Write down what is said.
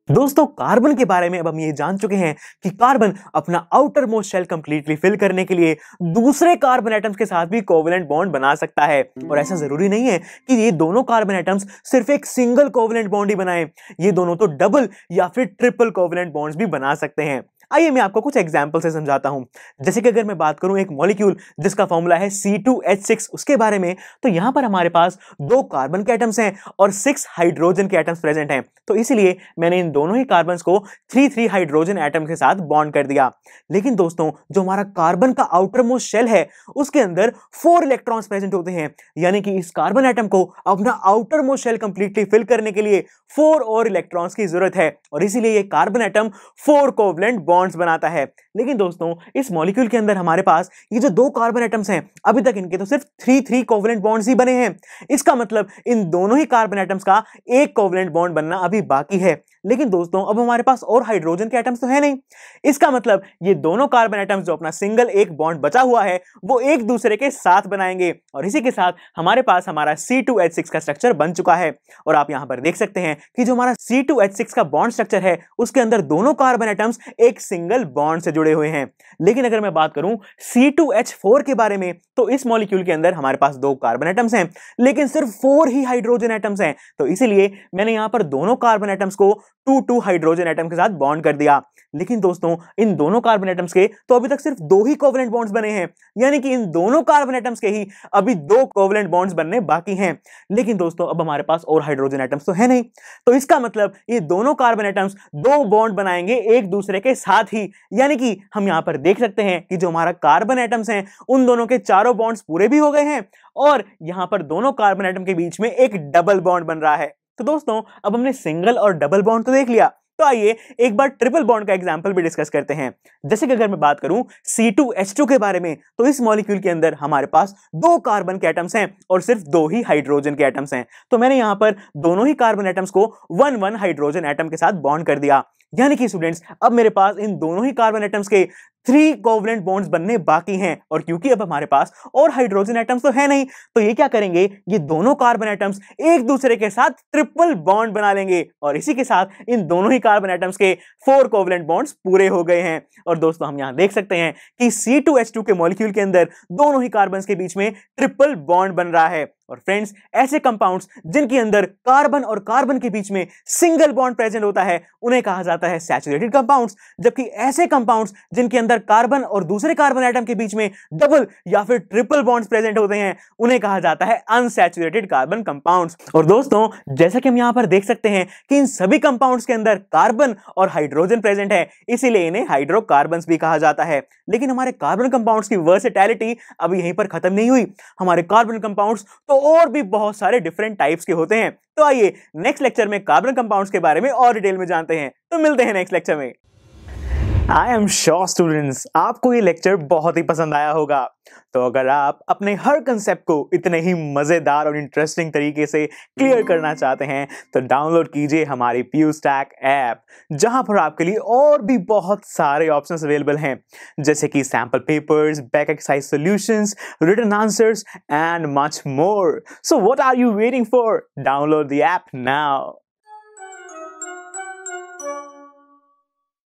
दोस्तों कार्बन के बारे में अब हम ये जान चुके हैं कि कार्बन अपना outermost shell completely fill करने के लिए दूसरे कार्बन एटम्स के साथ भी कोवेलेंट बॉन्ड बना सकता है। और ऐसा जरूरी नहीं है कि ये दोनों कार्बन एटम्स सिर्फ एक सिंगल कोवेलेंट बॉन्ड ही बनाएं, ये दोनों तो डबल या फिर ट्रिपल कोवेलेंट बॉन्ड्स भी बना सकते हैं। आइए मैं आपको कुछ एग्जांपल से समझाता हूं। जैसे कि अगर मैं बात करूं एक मॉलिक्यूल जिसका फॉर्मूला है C2H6 उसके बारे में, तो यहां पर हमारे पास 2 कार्बन के एटम्स हैं और 6 हाइड्रोजन के एटम्स प्रेजेंट हैं। तो इसलिए मैंने इन दोनों ही कार्बन्स को 3 हाइड्रोजन एटम के साथ बॉन्ड कर दिया। लेकिन दोस्तों जो हमारा कार्बन का आउटर मोस्ट शेल है उसके अंदर 4 इलेक्ट्रॉन्स प्रेजेंट होते हैं, यानी कि इस कार्बन एटम को अपना outermost shell completely fill करने के लिए 4 और इलेक्ट्रॉन्स की जरूरत है और इसीलिए ये कार्बन एटम 4 कोवलेंट बॉन्ड्स बनाता है। लेकिन दोस्तों इस मॉलिक्यूल के अंदर हमारे पास ये जो 2 कार्बन एटम्स हैं अभी तक इनके तो सिर्फ 3 कोवलेंट बॉन्ड्स ही बने हैं। इसका मतलब इन दोनों ही कार्बन एटम्स का एक कोवलेंट बॉन्ड बनना अभी बाकी है। लेकिन दोस्तों अब हमारे पास और हाइड्रोजन के एटम्स तो है नहीं। इसका मतलब ये दोनों कार्बन एटम्स जो अपना सिंगल एक बॉन्ड बचा हुआ है वो एक दूसरे के साथ बनाएंगे और इसी के साथ हमारे पास हमारा C2H6 का स्ट्रक्चर बन चुका है। और आप यहां पर देख सकते हैं कि जो हमारा C2H6 का बॉन्ड स्ट्रक्चर है उसके अंदर दोनों कार्बन एटम्स एक सिंगल बॉन्ड से जुड़े हुए हैं। लेकिन अगर मैं बात करूं C2H4 के बारे में, तो इस मॉलिक्यूल के अंदर हमारे पास 2 कार्बन एटम्स हैं लेकिन सिर्फ 4 ही हाइड्रोजन एटम्स हैं। तो इसीलिए मैंने यहां पर दोनों कार्बन एटम्स को 2 हाइड्रोजन एटम के साथ बॉन्ड कर दिया। लेकिन दोस्तों इन दोनों कार्बन एटम्स के तो अभी तक सिर्फ 2 ही कोवलेंट बॉन्ड्स बने हैं, यानी कि इन दोनों कार्बन एटम्स के ही अभी 2 कोवलेंट बॉन्ड्स बनने बाकी हैं। लेकिन दोस्तों अब हमारे पास और हाइड्रोजन एटम्स तो है नहीं, तो इसका मतलब ये दोनों कार्बन एटम्स 2 बॉन्ड बनाएंगे एक दूसरे के साथ ही। यानी कि हम यहां पर देख सकते हैं कि जो हमारा कार्बन एटम्स हैं उन दोनों के चारों बॉन्ड्स पूरे भी हो गए हैं और यहां पर दोनों कार्बन एटम के बीच में एक डबल बॉन्ड बन रहा है। तो दोस्तों अब हमने सिंगल और डबल बॉन्ड तो देख लिया, तो आइए एक बार ट्रिपल बॉन्ड का एग्जांपल भी डिस्कस करते हैं। जैसे कि अगर मैं बात करूं C2H2 के बारे में, तो इस मॉलिक्यूल के अंदर हमारे पास 2 कार्बन के एटम्स हैं और सिर्फ 2 ही हाइड्रोजन के एटम्स हैं। तो मैंने यहां पर दोनों ही कार्बन एटम्स को 1 हाइड्रोजन एटम के साथ बॉन्ड कर दिया। यानी कि स्टूडेंट्स अब मेरे पास इन दोनों ही कार्बन एटम्स के 3 कोवलेंट बॉन्ड्स बनने बाकी हैं और क्योंकि अब हमारे पास और हाइड्रोजन एटम्स तो है नहीं, तो ये क्या करेंगे, ये दोनों कार्बन एटम्स एक दूसरे के साथ ट्रिपल बॉन्ड बना लेंगे और इसी के साथ इन दोनों ही कार्बन एटम्स के 4 कोवलेंट बॉन्ड्स पूरे हो गए हैं। और दोस्तों हम यहां देख सकते हैं कि C2H2 के मॉलिक्यूल के अंदर दोनों ही कार्बन्स के बीच में ट्रिपल बॉन्ड बन रहा है। और फ्रेंड्स ऐसे कंपाउंड्स जिनके अंदर कार्बन और कार्बन के बीच में सिंगल बॉन्ड प्रेजेंट होता है उन्हें कहा जाता है सैचुरेटेड कंपाउंड्स, जबकि ऐसे कंपाउंड्स जिनके अंदर कार्बन और दूसरे कार्बन एटम के बीच में डबल या फिर ट्रिपल बॉन्ड्स प्रेजेंट होते हैं उन्हें कहा जाता है अनसैचुरेटेड कार्बन कंपाउंड्स। और दोस्तों जैसा कि हम यहां पर देख सकते हैं कि इन सभी कंपाउंड्स के अंदर कार्बन और हाइड्रोजन प्रेजेंट है, इसीलिए इन्हें हाइड्रोकार्बन्स भी कहा जाता है। लेकिन हमारे कार्बन कंपाउंड्स की वर्सेटैलिटी अभी यहीं पर खत्म नहीं हुई। हमारे कार्बन कंपाउंड्स तो और भी बहुत सारे डिफरेंट टाइप्स के होते हैं। तो आइए नेक्स्ट लेक्चर में कार्बन कंपाउंड्स के बारे में और डिटेल में जानते हैं। तो मिलते हैं नेक्स्ट लेक्चर में। आई एम श्योर स्टूडेंट्स आपको ये लेक्चर बहुत ही पसंद आया होगा। तो अगर आप अपने हर कंसेप्ट को इतने ही मजेदार और इंटरेस्टिंग तरीके से क्लियर करना चाहते हैं तो डाउनलोड कीजिए हमारी PuStack ऐप, जहां पर आपके लिए और भी बहुत सारे ऑप्शंस अवेलेबल हैं, जैसे कि sample papers, back exercise solutions, written answers and much more. So what are you waiting for? Download the app now.